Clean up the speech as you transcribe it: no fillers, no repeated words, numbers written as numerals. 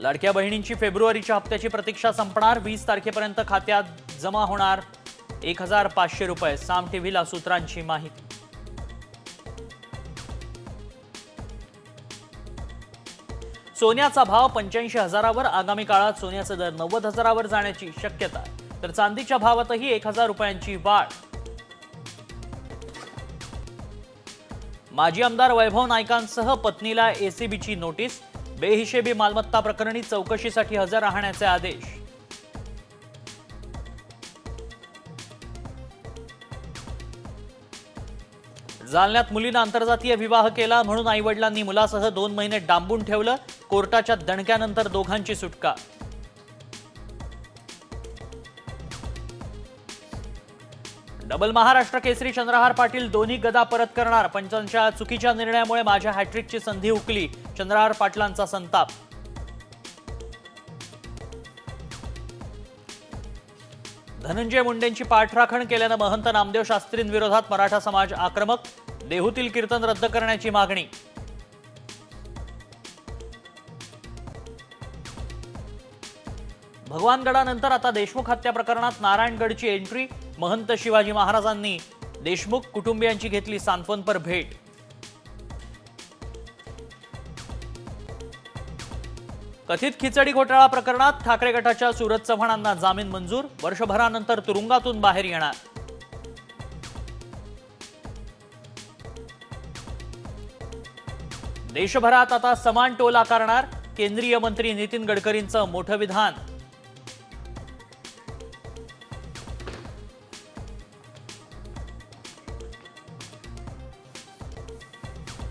लाडक्या बहिणींची फेब्रुवारीच्या हप्त्याची प्रतीक्षा संपणार. 20 तारखेपर्यंत खात्यात जमा होणार 1500 रुपये. साम टीव्हीला सूत्रांची माहिती. सोन्याचा भाव 85,000वर. आगामी काळात सोन्याचा दर 90,000वर जाण्याची शक्यता. तर चांदीच्या भावातही 1,000 रुपयांची वाढ. माजी आमदार वैभव नाईकांसह पत्नीला एसीबीची नोटीस. बेहिशेबी मालमत्ता प्रकरणी चौकशीसाठी हजर राहण्याचे आदेश. जालन्यात मुलीनं आंतरजातीय विवाह केला म्हणून आईवडिलांनी मुलासह 2 महिने डांबून ठेवलं. कोर्टाच्या दणक्यानंतर दोघांची सुटका. डबल महाराष्ट्र केसरी चंद्रहार पाटील दोन्ही गदा परत करणार. पंचांच्या चुकीच्या निर्णयामुळे माझ्या हॅट्रिकची संधी हुकली. चंद्रहार पाटलांचा संताप. धनंजय मुंडेंची पाठराखण केल्यानं महंत नामदेव शास्त्रींविरोधात मराठा समाज आक्रमक. देहूतील कीर्तन रद्द करण्याची मागणी. भगवानगडानंतर आता देशमुख हत्या प्रकरणात नारायणगडची एंट्री. महंत शिवाजी महाराजांनी देशमुख कुटुंबियांची घेतली सांत्वनपर भेट. कथित खिचडी घोटाळा प्रकरणात ठाकरे गटाच्या सूरज चव्हाणांना जामीन मंजूर. वर्षभरानंतर तुरुंगातून बाहेर येणार. देशभरात आता समान टोल आकारणार. केंद्रीय मंत्री नितीन गडकरींचं मोठं विधान.